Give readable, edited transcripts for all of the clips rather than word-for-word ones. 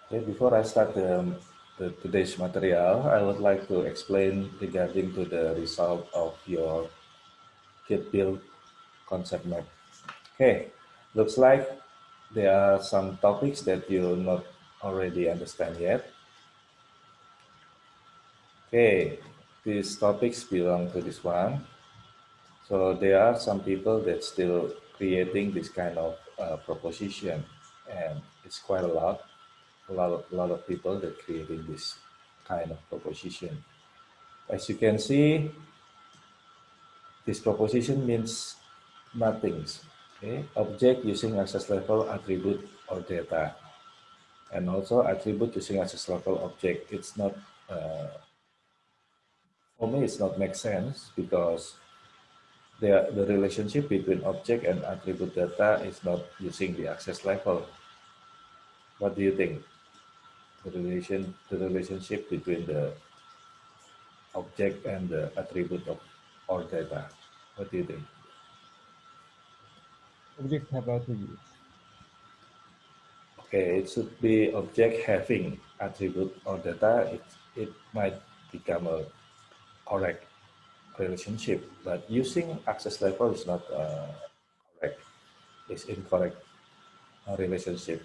Okay, before I start today's material, I would like to explain regarding to the result of your kit build concept map. Okay, looks like there are some topics that you not already understand yet. Okay, these topics belong to this one. So there are some people that still creating this kind of proposition, and it's quite a lot of people that creating this kind of proposition. As you can see, this proposition means nothings. Okay, object using access level attribute or data, and also attribute using access level object. It's not for me. It's not make sense because the relationship between object and attribute data is not using the access level. What do you think? The relationship between the object and the attribute of or data. What do you think? Object have attributes. Okay, it should be object having attribute or data. It might become a correct relationship, but using access level is not correct. It's incorrect relationship.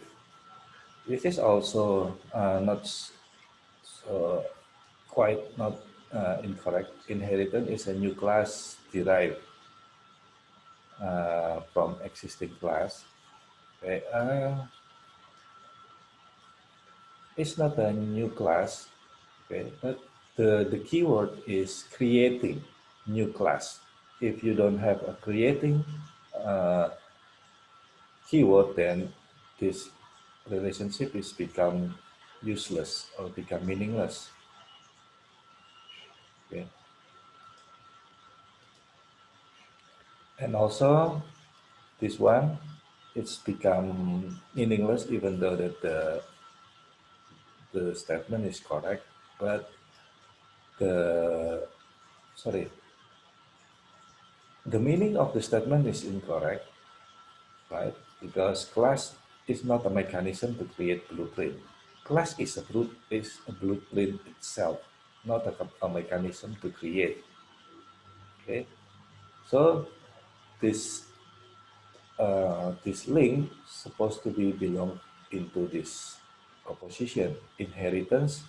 This is also not quite not incorrect. Inheritance is a new class derived from existing class. Okay, it's not a new class. Okay, but the keyword is creating new class. If you don't have a creating uh, keyword, then this relationship is become useless or become meaningless. Okay, and also this one, it's become meaningless even though that the statement is correct, but the sorry, the meaning of the statement is incorrect, right? Because class is not a mechanism to create blueprint. Class is a blueprint itself, not a mechanism to create. Okay, so this this link supposed to be belong into this proposition inheritance,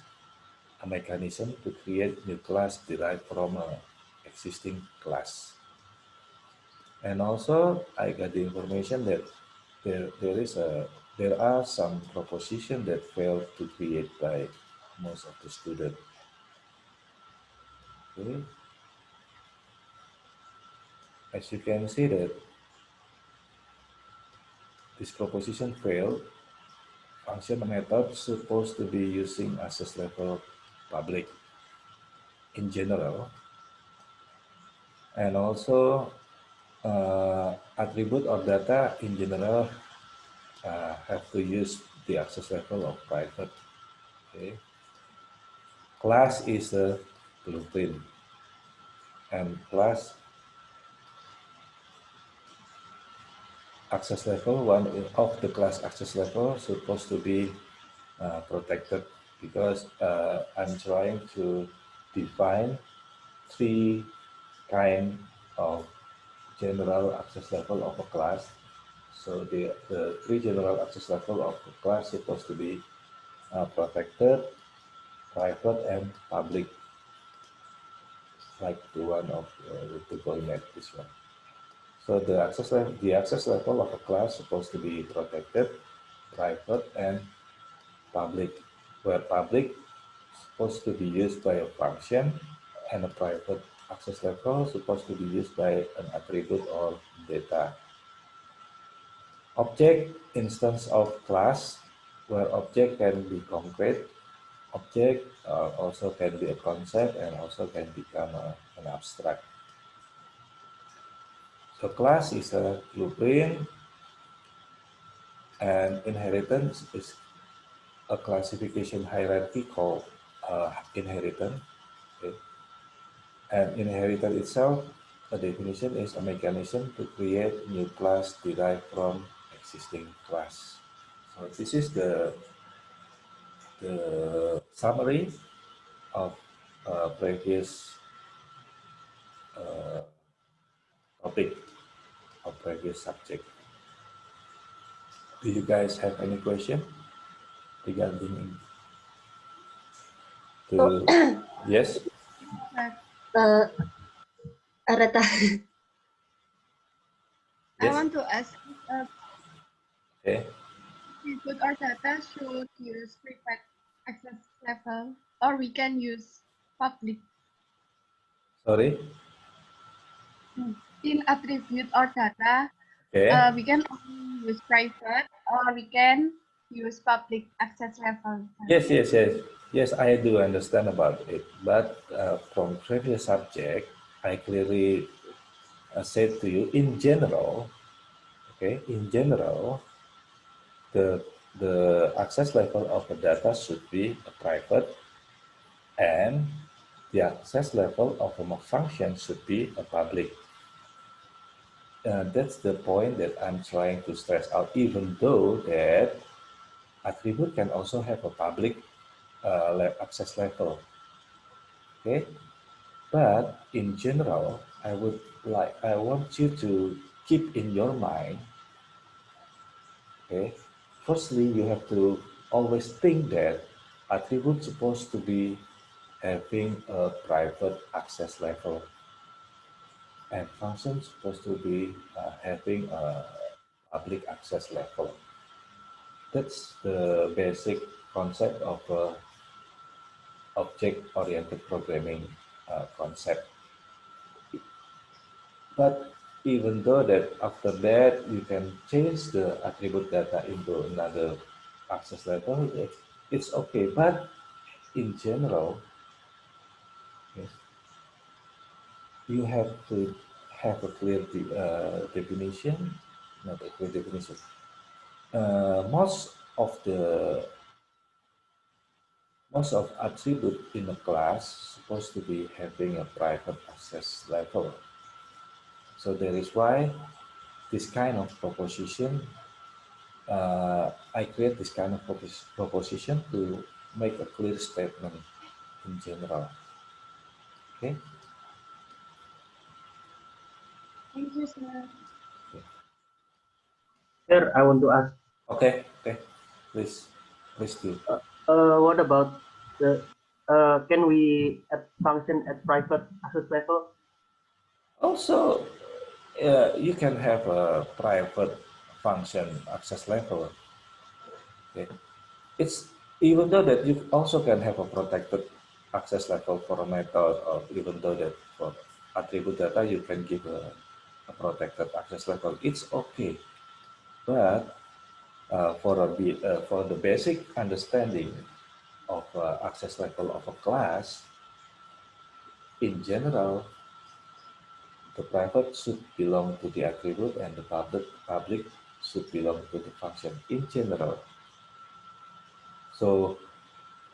a mechanism to create new class derived from a existing class. And also, I got the information that there are some proposition that failed to create by most of the student. Okay? As you can see that this proposition failed. Function method supposed to be using access level public in general, and also attribute or data in general have to use the access level of private. Okay? Class is a blueprint, and class access level, one of the class access level supposed to be protected because I'm trying to define three kind of general access level of a class. So the three general access level of the class supposed to be protected, private, and public, like the one of the Polynet, this one. So the access level of a class supposed to be protected, private, and public, where public supposed to be used by a function and a private access level supposed to be used by an attribute or data. Object instance of class, where object can be concrete, object also can be a concept and also can become an abstract. So class is a blueprint, and inheritance is a classification hierarchy called inheritance. Okay? And inheritance itself, a definition is a mechanism to create new class derived from existing class. So this is the summary of previous topic of previous subject. Do you guys have any question regarding So, the yes? uh, Arata, I Yes. want to ask if Okay. input or data should use private access level or we can use public. Sorry. In attribute or data, Okay. we can only use private or we can use public access level. Yes. I do understand about it, but from previous subject, I clearly said to you in general. Okay, in general, the the access level of the data should be a private, and the access level of a function should be a public. That's the point that I'm trying to stress out. Even though that attribute can also have a public access level. Okay, but in general, I want you to keep in your mind. Okay, firstly, you have to always think that attribute supposed to be having a private access level, and function supposed to be having a public access level. That's the basic concept of object-oriented programming concept. But even though that after that you can change the attribute data into another access level, it's okay. But in general, yes, you have to have a clear definition, not a clear definition. Most of attribute in a class supposed to be having a private access level. So that is why this kind of proposition, I create this kind of proposition to make a clear statement in general. Okay. Thank you, sir. Sir, I want to ask, Okay. Okay. Please, please do. what about the, can we add function at private access level? Also, you can have a private function access level. Okay. It's even though that you also can have a protected access level for a method, or even though that for attribute data you can give a protected access level. It's okay, but for the basic understanding of access level of a class, in general, the private should belong to the attribute and the public should belong to the function in general. So,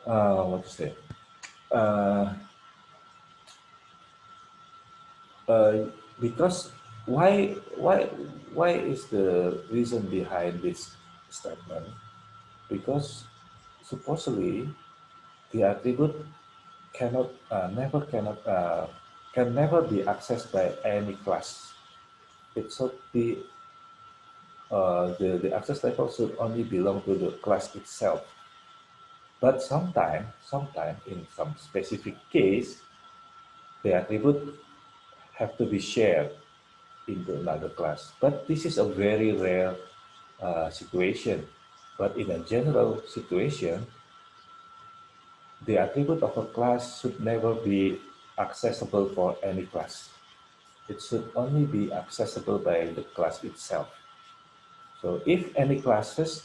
what to say? Uh, uh, because why is the reason behind this statement? Because supposedly the attribute cannot never cannot can never be accessed by any class. It should be the access level should only belong to the class itself. But sometime in some specific case, the attribute have to be shared into another class. But this is a very rare situation. But in a general situation, the attribute of a class should never be accessible for any class. It should only be accessible by the class itself. So if any classes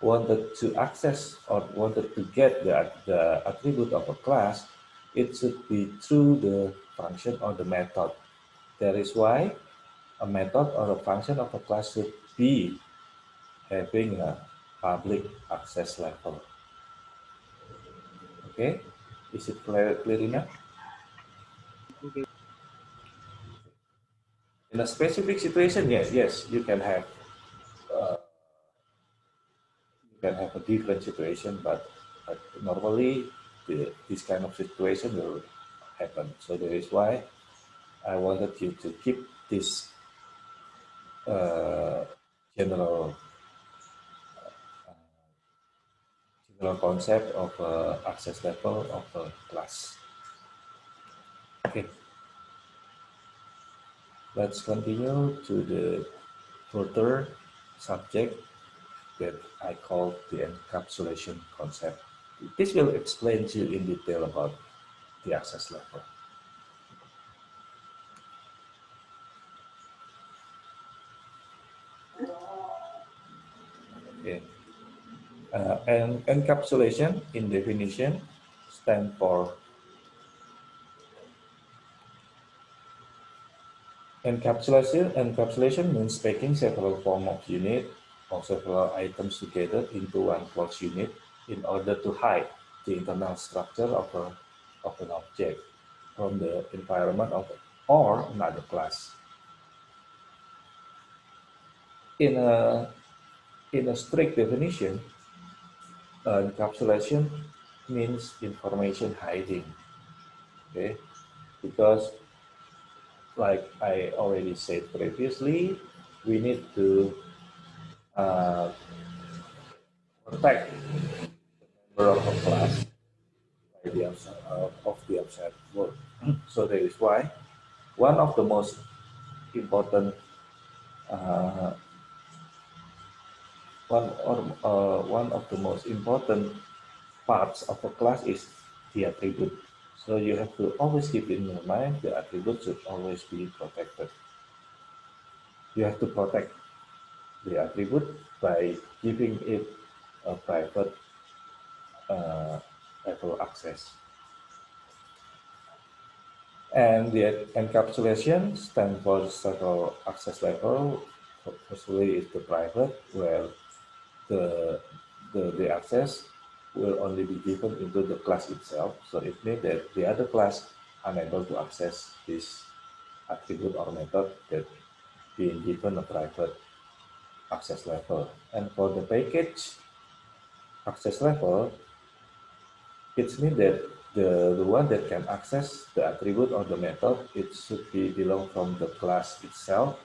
wanted to access or wanted to get the attribute of a class, it should be through the function or the method. That is why a method or a function of a class should be having a public access level. Okay, is it clear enough? Okay. In a specific situation, yes, you can have a different situation, but But normally, this kind of situation will happen. So that is why I wanted you to keep this uh, general general concept of access level of a class. Okay, let's continue to the further subject that I call the encapsulation concept. This will explain to you in detail about the access level. Okay. And encapsulation in definition stand for encapsulation. Encapsulation means packing several form of unit or several items together into one closed unit in order to hide the internal structure of an object from the environment of or another class. In a strict definition, encapsulation means information hiding. Okay, because like I already said previously, we need to uh, protect the member of a class by the of the outside world. So that is why one of the most important uh, one of the most important parts of a class is the attribute. So you have to always keep in your mind the attribute should always be protected. You have to protect the attribute by giving it a private level access. And the encapsulation stands for several access level. Firstly is the private, where the, the access will only be given into the class itself. So it means that the other class unable to access this attribute or method that being given a private access level. And for the package access level, it means that the one that can access the attribute or the method, it should be belong from the class itself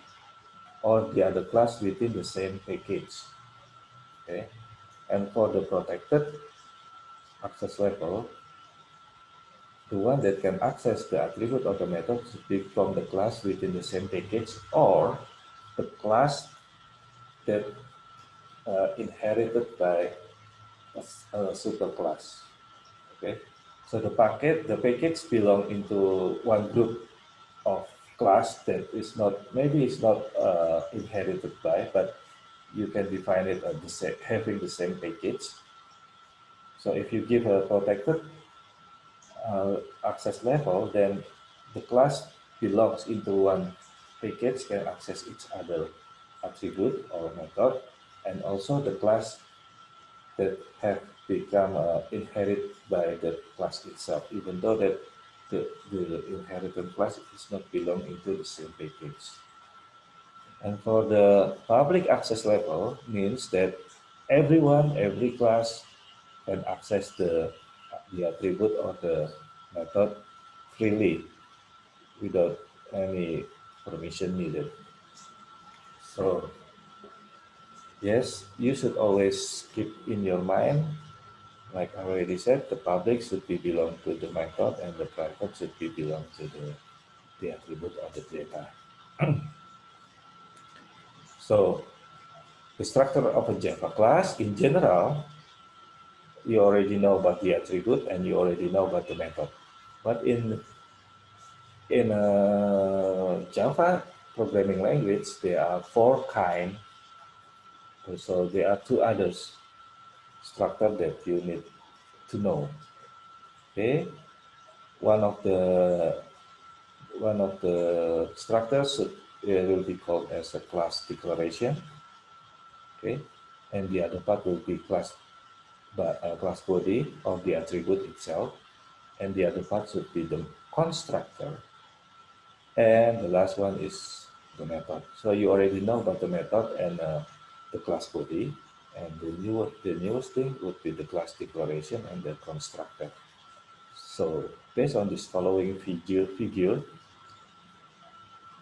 or the other class within the same package. Okay. And for the protected access level, the one that can access the attribute or the method should be from the class within the same package or the class that inherited by a superclass. Okay, so the package belong into one group of class that is not maybe it's not inherited by, but you can define it as having the same package. So if you give a protected access level, then the class belongs into one package can access each other attribute or method, and also the class that have become inherited by the class itself, even though that the inherited class is not belong into the same package. And for the public access level means that everyone, every class can access the attribute or the method freely without any permission needed. So yes, you should always keep in your mind, like I already said, the public should be belong to the method and the private should be belong to the attribute or the data. So the structure of a Java class in general, you already know about the attribute and you already know about the method. But in Java programming language, there are four kind. So there are two others structure that you need to know. Okay, one of the structures will be called as a class declaration. Okay, and the other part will be class body of the attribute itself, and the other part should be the constructor, and the last one is the method. So you already know about the method and the class body, And the newest thing would be the class declaration and the constructor. So based on this following figure,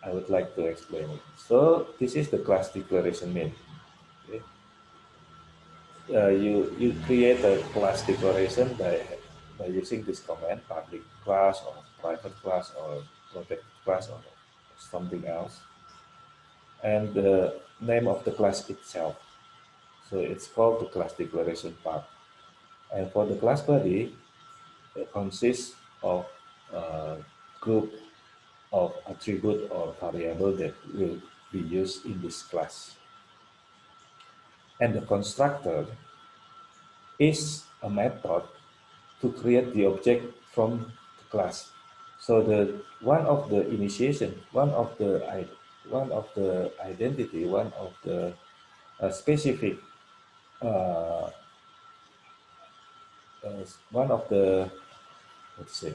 I would like to explain it. So this is the class declaration main. Okay. You create a class declaration by using this command, public class or private class or protected class or something else, and the name of the class itself. So it's called the class declaration part. And for the class body, it consists of a group of attribute or variable that will be used in this class. And the constructor is a method to create the object from the class. So the one of the initiation, one of the identity, one of the specific, uh, one of the let's say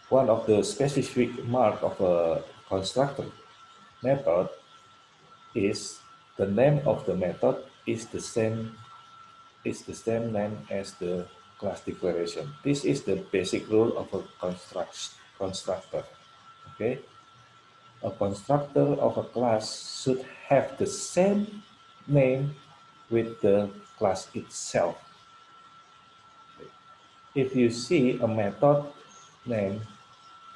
one of the specific mark of a constructor method is the name of the method is the same name as the class declaration. This is the basic rule of a constructor. Okay, a constructor of a class should have the same name with the class itself. If you see a method name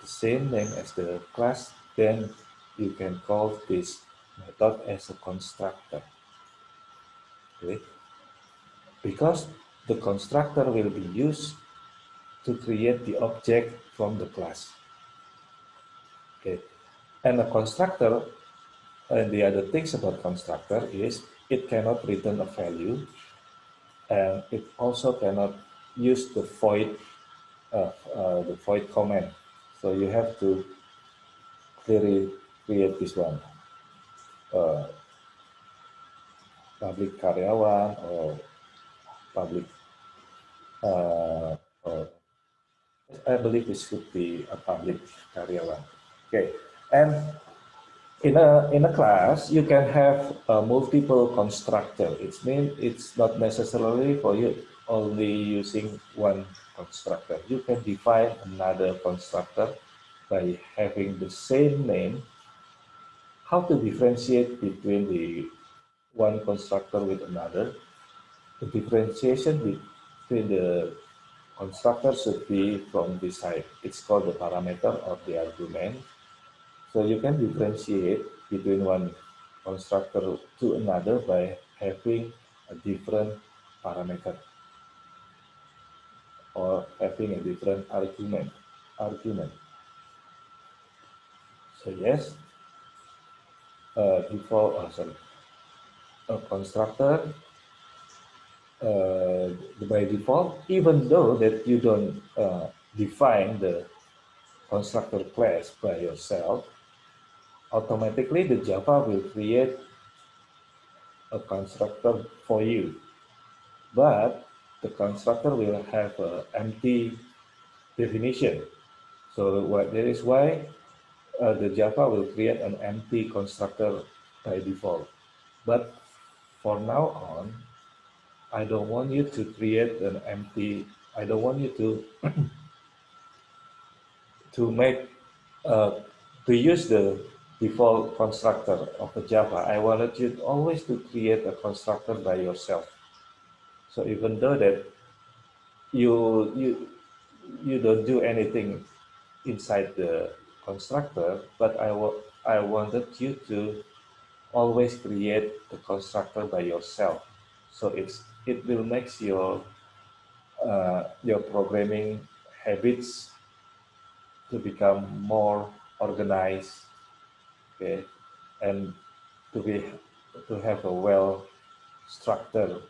the same name as the class, then you can call this method as a constructor. Okay? Because the constructor will be used to create the object from the class. Okay, and a constructor, and the other things about constructor is it cannot return a value, and it also cannot use the void command. So you have to clearly create this one, uh, public karyawan or public. Or I believe this should be a public karyawan. Okay, and in a class, you can have a multiple constructor. It means it's not necessarily for you only using one constructor. You can define another constructor by having the same name. How to differentiate between the one constructor with another? The differentiation between the constructor should be from this side. It's called the parameter or the argument. So you can differentiate between one constructor to another by having a different parameter or having a different argument. So yes, a constructor by default, even though that you don't define the constructor class by yourself, automatically the Java will create a constructor for you. But the constructor will have an empty definition. So that is why the Java will create an empty constructor by default. But for now on, I don't want you to create an empty, I don't want you to make, uh, to use the default constructor of the Java. I wanted you always to create a constructor by yourself. So even though that you you you don't do anything inside the constructor, but I wanted you to always create the constructor by yourself. So it will make your programming habits to become more organized, okay, and to be to have a well structured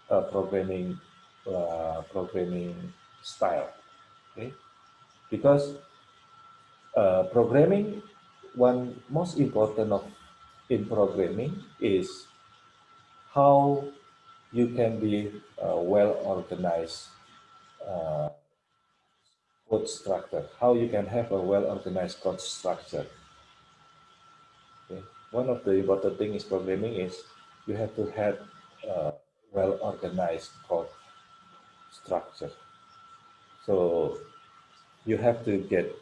programming style, okay, because programming, one most important of in programming is how you can be well organized uh, code structure, how you can have a well organized code structure. Okay. One of the important things is programming is you have to have well-organized code structure. So you have to get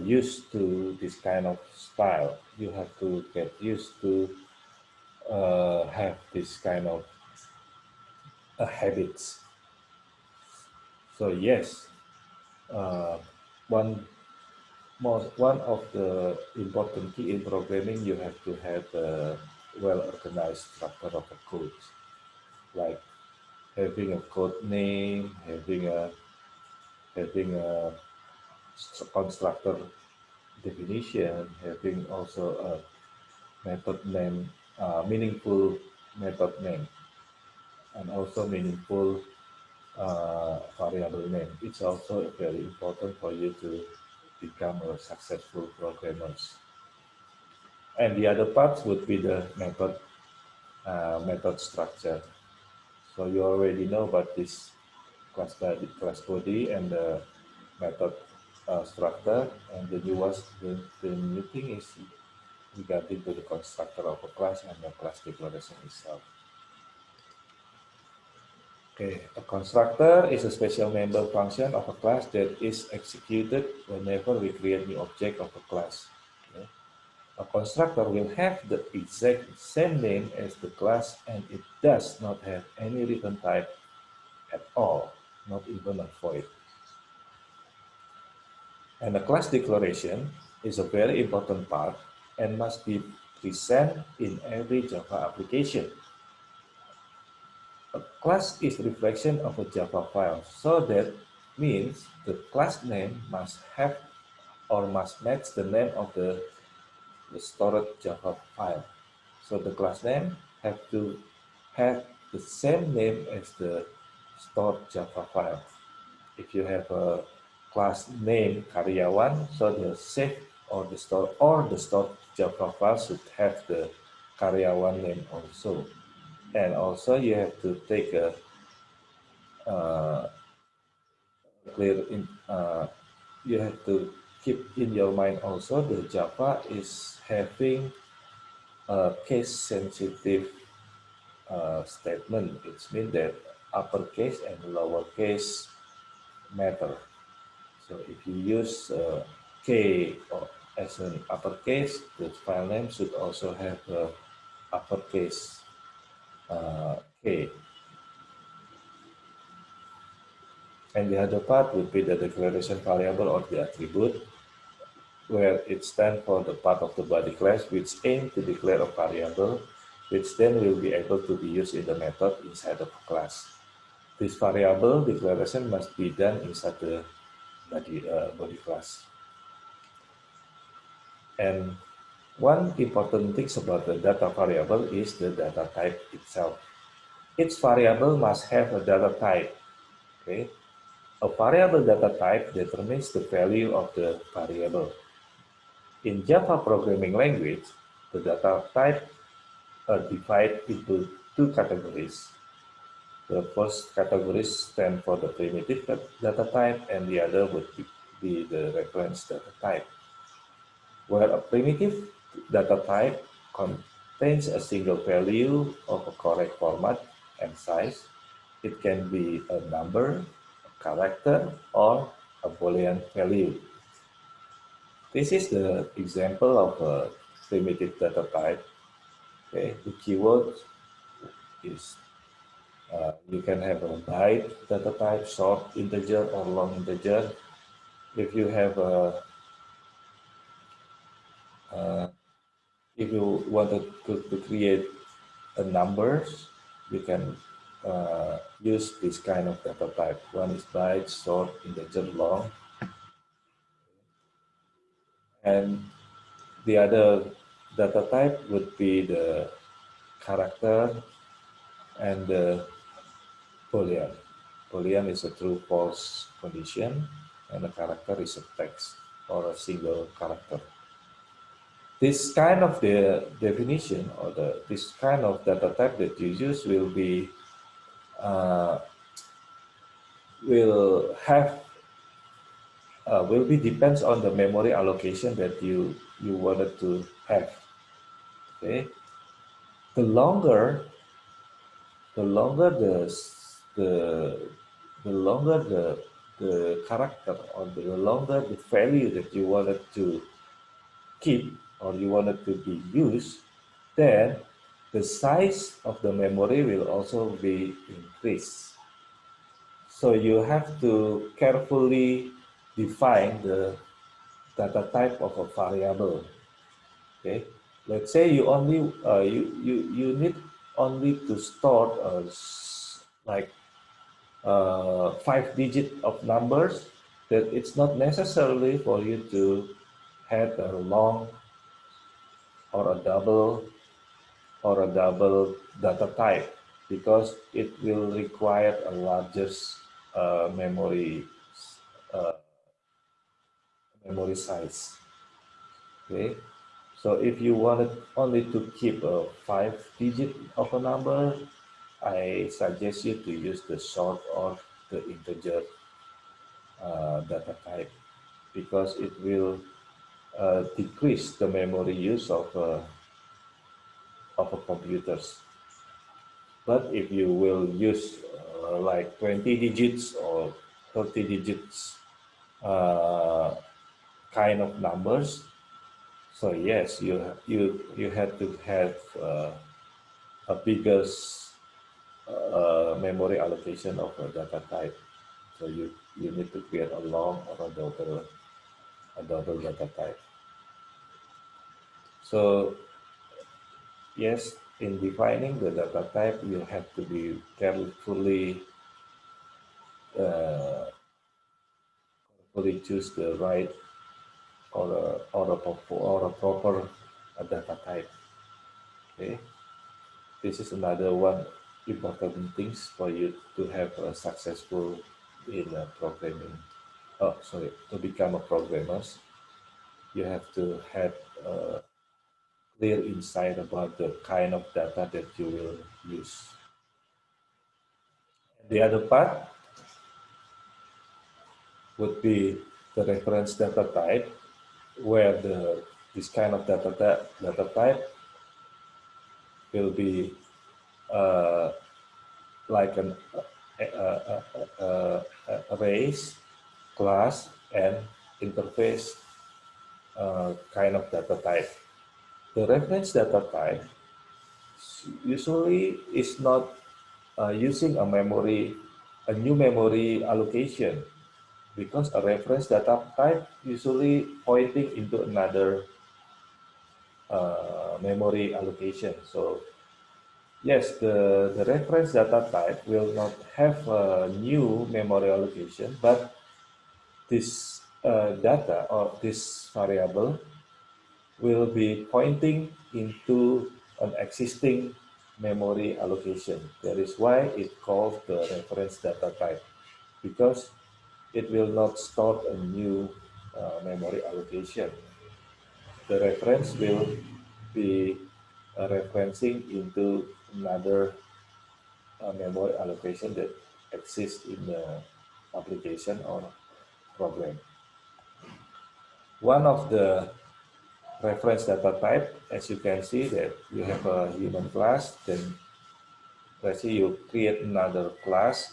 used to this kind of style. You have to get used to have this kind of habits. So yes, uh, one one of the important key in programming, you have to have a well-organized structure of a code, like having a code name, having a constructor definition, having also a method name, meaningful method name, and also meaningful variable name. It's also very important for you to become a successful programmer. And the other parts would be the method structure. So you already know about this class body and the method structure, and the new thing is regarding to the constructor of a class and the class declaration itself. Okay, a constructor is a special member function of a class that is executed whenever we create new object of a class. Okay. A constructor will have the exact same name as the class, and it does not have any return type at all, not even a void. And a class declaration is a very important part and must be present in every Java application. A class is a reflection of a Java file, so that means the class name must have or must match the name of the stored Java file. So the class name have to have the same name as the stored Java file. If you have a class name karyawan, so the save or the stored Java file should have the karyawan name also. And also you have to take a clear in you have to keep in your mind also the Java is having a case sensitive statement. It means that uppercase and lowercase matter. So if you use K or as an uppercase, the file name should also have a uppercase K. And the other part would be the declaration variable or the attribute, where it stands for the part of the body class which aim to declare a variable, which then will be able to be used in the method inside of a class. This variable declaration must be done inside the body class. And one important thing about the data variable is the data type itself. Each variable must have a data type. Okay, a variable data type determines the value of the variable. In Java programming language, the data type are divided into two categories. The first category stands for the primitive data type, and the other would be the reference data type. Where a primitive data type contains a single value of a correct format and size, it can be a number, a character, or a Boolean value. This is the example of a primitive data type. Okay, the keyword is you can have a byte data type, short integer or long integer. If you have a if you wanted to create a numbers, you can use this kind of data type. One is byte, short, integer, long, and the other data type would be the character and the Boolean. Boolean is a true false condition, and a character is a text or a single character. This kind of the definition or this kind of data type that you use uh, will have will be depends on the memory allocation that you wanted to have. Okay, the longer the longer the the longer the character or the longer the value that you wanted to keep or you wanted to be used, then the size of the memory will also be increased. So you have to carefully define the data type of a variable. Okay, let's say you only you need only to store like 5 digit of numbers. That it's not necessarily for you to have a long or a double data type because it will require a larger memory uh, memory size. Okay, so if you wanted only to keep a 5 digit of a number, I suggest you to use the short or the integer data type because it will decrease the memory use of a computers. But if you will use like 20 digits or 30 digits uh, kind of numbers, so yes, you have to have a bigger memory allocation of a data type. So you need to create a long or a double data type. So yes, in defining the data type, you have to be carefully uh, choose the right or a proper data type. Okay, this is another one important things for you to have a successful in programming. Oh, sorry, to become a programmer, you have to have clear insight about the kind of data that you will use. The other part would be the reference data type, where this kind of data type will be uh, like an arrays, class, and interface kind of data type. The reference data type usually is not using a new memory allocation, because a reference data type usually pointing into another memory allocation. So yes, the reference data type will not have a new memory allocation, but this data or this variable will be pointing into an existing memory allocation. That is why it called the reference data type, because it will not store a new memory allocation. The reference will be referencing into another memory allocation that exists in the application or program. One of the reference data type, as you can see that you have a human class, then let's say you create another class,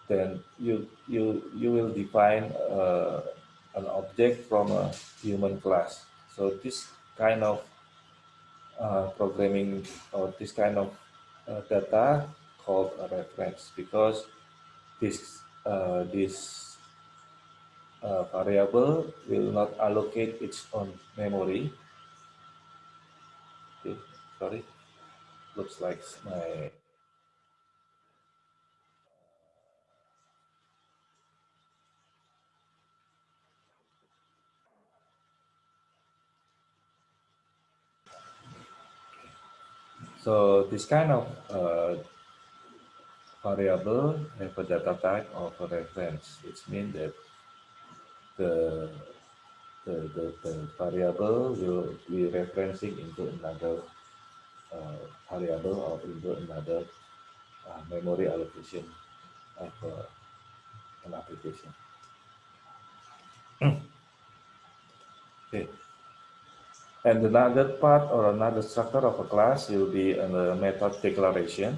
then you will define an object from a human class. So this kind of programming or this kind of data called a reference, because this variable will not allocate its own memory. Okay, sorry, looks like my so this kind of variable have a data type of a reference. It means that the, the variable will be referencing into another variable or into another memory allocation of an application. Okay. And another part or another structure of a class will be a method declaration.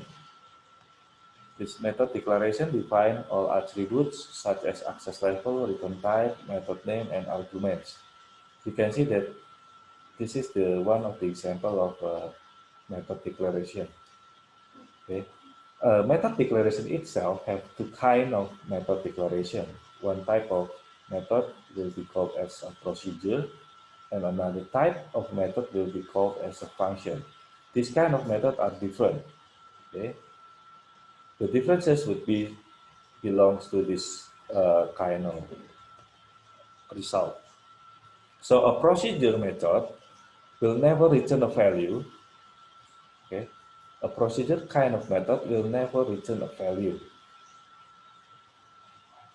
This method declaration defines all attributes such as access level, return type, method name, and arguments. You can see that this is the one of the example of method declaration. Okay. Method declaration itself have two kind of method declaration. One type of method will be called as a procedure, and another type of method will be called as a function. These kind of methods are different. Okay. The differences would be belongs to this kind of result. So a procedure method will never return a value. Okay. A procedure kind of method will never return a value.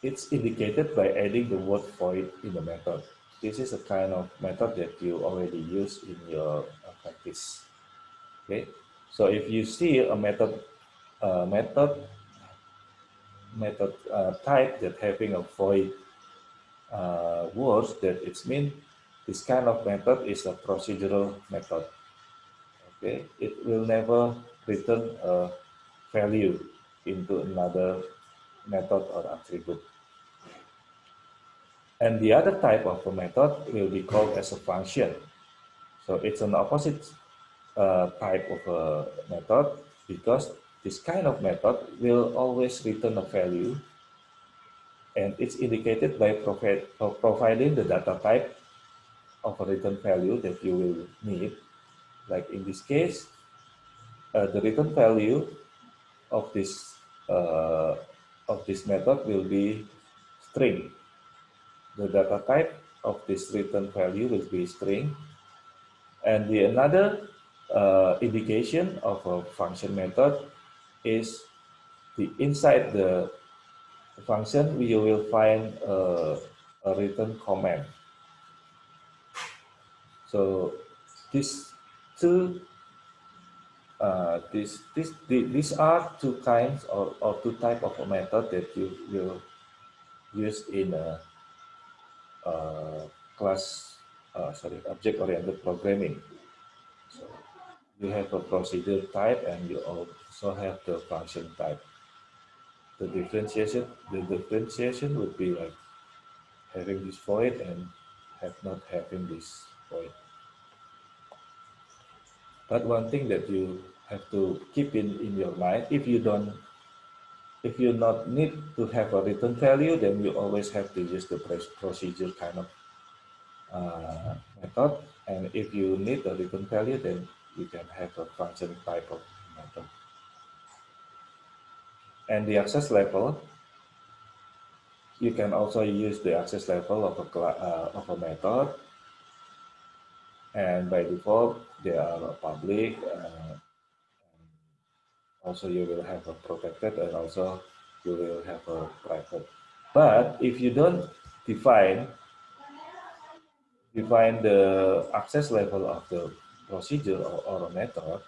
It's indicated by adding the word void in the method. This is a kind of method that you already use in your practice. Okay, so if you see a method type that having a void words, that it means this kind of method is a procedural method. Okay, it will never return a value into another method or attribute. And the other type of a method will be called as a function. So it's an opposite type of a method, because this kind of method will always return a value, and it's indicated by providing the data type of a return value that you will need. Like in this case, the return value of this uh, method will be string. The data type of this return value will be string, and the another indication of a function method is the inside the function you will find a return comment. So these two these are two kinds or two type of a method that you will use in a, class object oriented programming. So you have a procedure type and you also have the function type. The differentiation would be like having this void and not having this void. But one thing that you have to keep in your mind, if you not need to have a return value, then you always have to use the procedure kind of method. And if you need a return value, then you can have a function type of method. And the access level, you can also use the access level of a method, and by default they are public. Also, you will have a protected, and also you will have a private. But if you don't define the access level of the procedure or a method,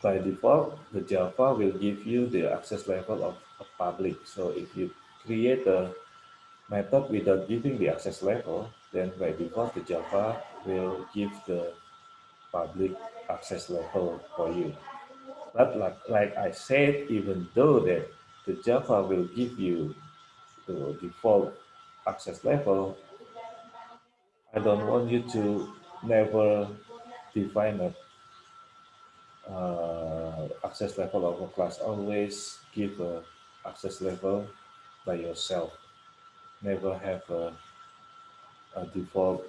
by default, the Java will give you the access level of public. So if you create a method without giving the access level, then by default, the Java will give the public access level for you. But like I said, even though that the Java will give you the default access level, I don't want you to never define a access level of a class. Always give a access level by yourself. Never have a default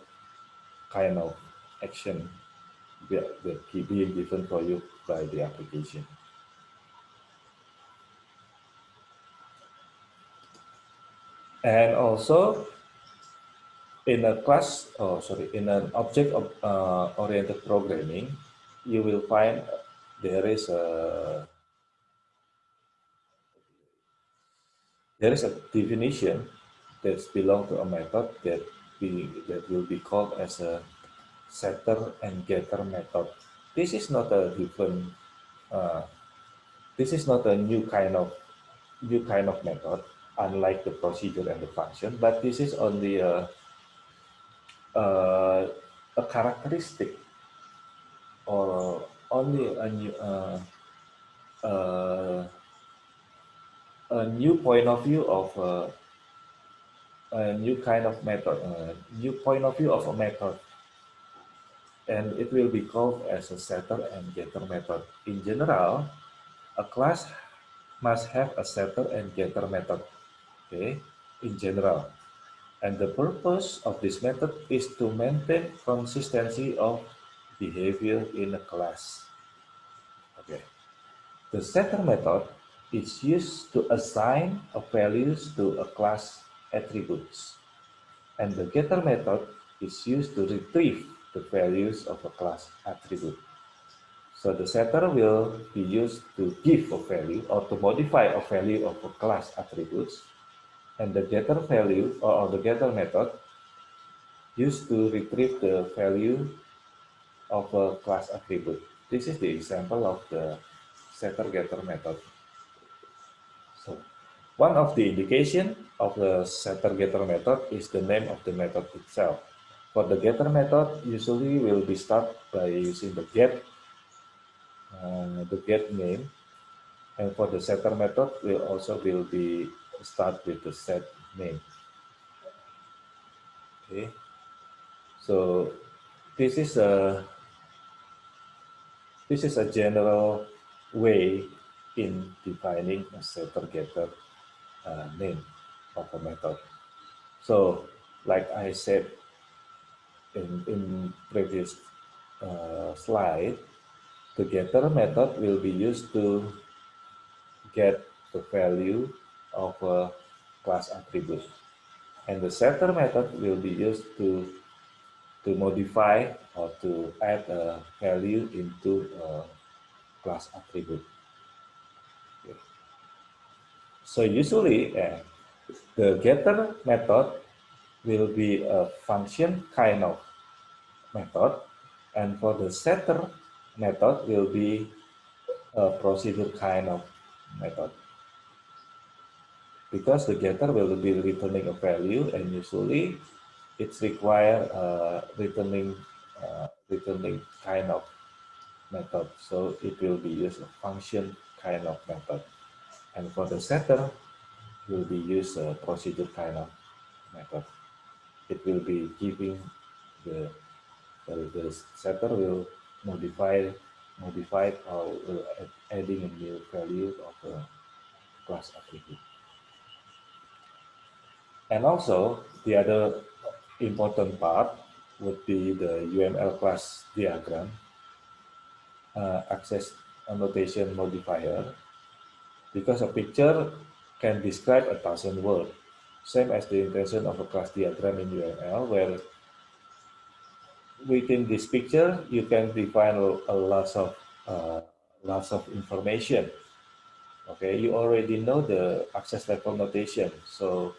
kind of action that being given for you by the application. And also in a class, in an object of, oriented programming, you will find there is a definition that belongs to a method that will be called as a setter and getter method. This is not a different. Uh, this is not a new kind of method, unlike the procedure and the function. But this is only uh, a characteristic or only uh, a new point of view of a new kind of method, a new point of view of a method, and it will be called as a setter and getter method. In general, a class must have a setter and getter method, okay, in general. And the purpose of this method is to maintain consistency of behavior in a class. Okay. The setter method is used to assign a values to a class attributes, and the getter method is used to retrieve the values of a class attribute. So the setter will be used to give a value or to modify a value of a class attributes, and the getter value or the getter method used to retrieve the value of a class attribute. This is the example of the setter-getter method. So one of the indication of the setter-getter method is the name of the method itself. For the getter method, usually will be start by using the get name, and for the setter method, will be start with the set name. Okay, so this is a this is a general way in defining a setter-getter name of a method. So, like I said in previous slide, the getter method will be used to get the value of a class attribute, and the setter method will be used to modify or to add a value into a class attribute. Okay. So usually the getter method will be a function kind of method, and for the setter method will be a procedure kind of method, because the getter will be returning a value, and usually it's require returning kind of method, so it will be used a function kind of method, and for the setter will be used a procedure kind of method. It will be giving the the setter will modify or will adding a new value of a class attribute. And also the other important part would be the UML class diagram, access annotation modifier, because a picture can describe 1,000 words, same as the intention of a class diagram in UML, where within this picture you can define a uh, lots of information. Okay, you already know the access level notation, so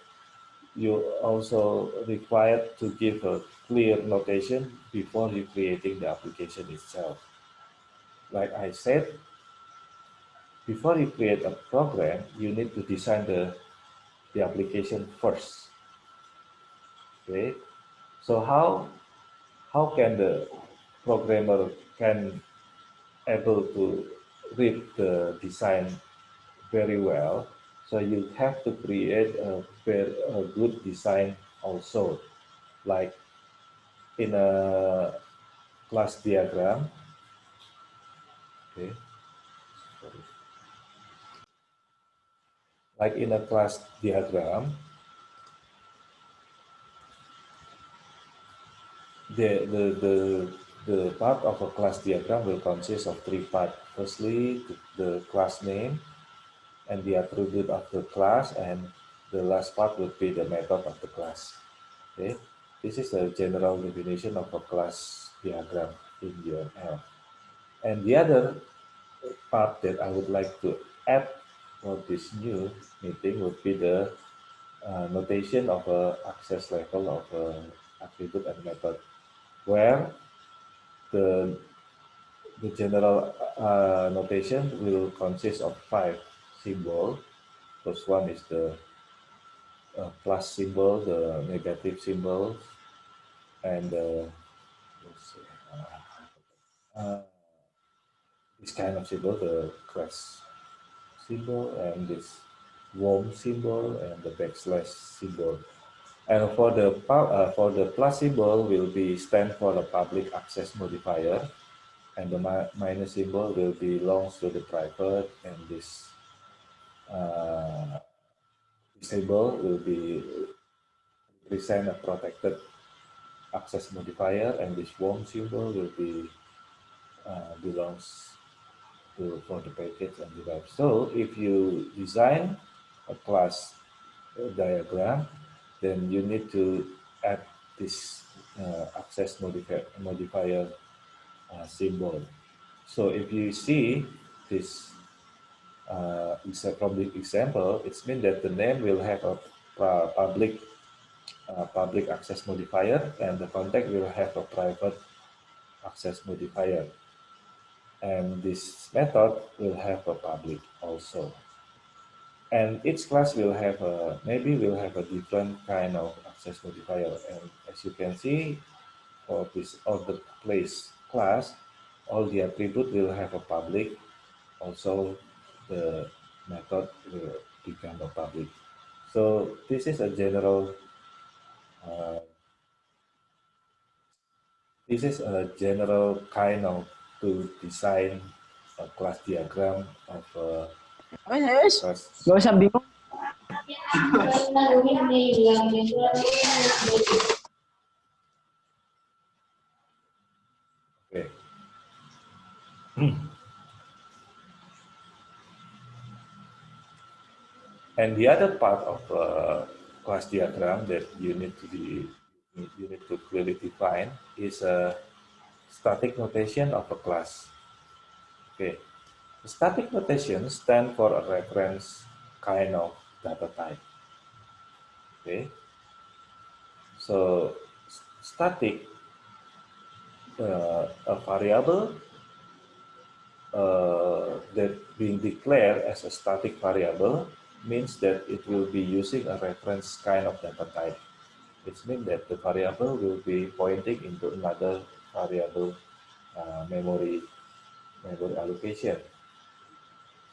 you also required to give a clear notation before you creating the application itself. Like I said, before you create a program, you need to design the application first. Okay, so how can the programmer can able to read the design very well? So you have to create a good design also, like in a class diagram. Okay, sorry. Like in a class diagram, the the the the part of a class diagram will consist of three parts. Firstly, the class name and the attribute of the class, and the last part would be the method of the class. Okay, this is the general definition of a class diagram in UML. And the other part that I would like to add for this new meeting would be the notation of a access level of attribute and method, where the the general notation will consist of five symbols. First one is the plus symbol, the negative symbol, and the this kind of symbol, the class symbol, and this worm symbol, and the backslash symbol. And for the plus symbol will be stand for the public access modifier, and the minus symbol will belongs to the private, and this symbol will be represent a protected access modifier, and this worm symbol will be belongs to for the package and device. So if you design a class diagram, then you need to add this access modifier symbol. So if you see this from the example, it means that the name will have a public access modifier, and the contact will have a private access modifier, and this method will have a public also. And each class will have a different kind of access modifier. And as you can see, for this order place class, all the attribute will have a public. Also, the method will become a public. So this is a general uh, kind of to design a class diagram of a class. Gak usah bingung. Okay. And the other part of class diagram that you need to clearly define is a static notation of a class. Okay, the static notation stand for a reference kind of data type. Okay, so static, a variable that being declared as a static variable means that it will be using a reference kind of data type. It means that the variable will be pointing into another variable memory allocation.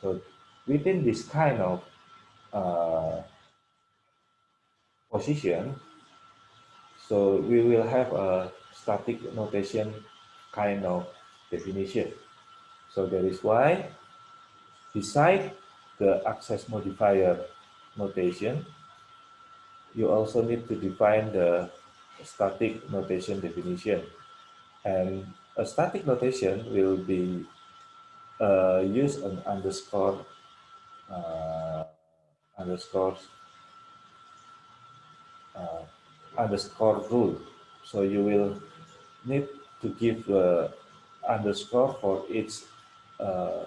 So within this kind of uh, position, so we will have a static notation kind of definition. So that is why beside the access modifier notation, you also need to define the static notation definition. And a static notation will be use an uh, underscore uh, underscore rule. So you will need to give underscore for each uh,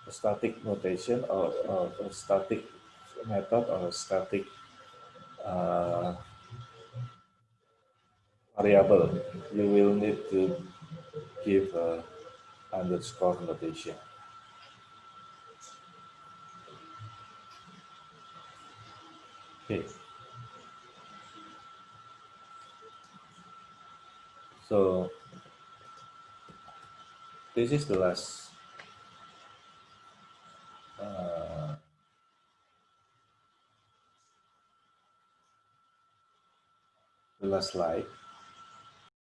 static notation, or a static method, or a static uh, variable. You will need to give underscore notation. Okay. So this is uh, the last slide.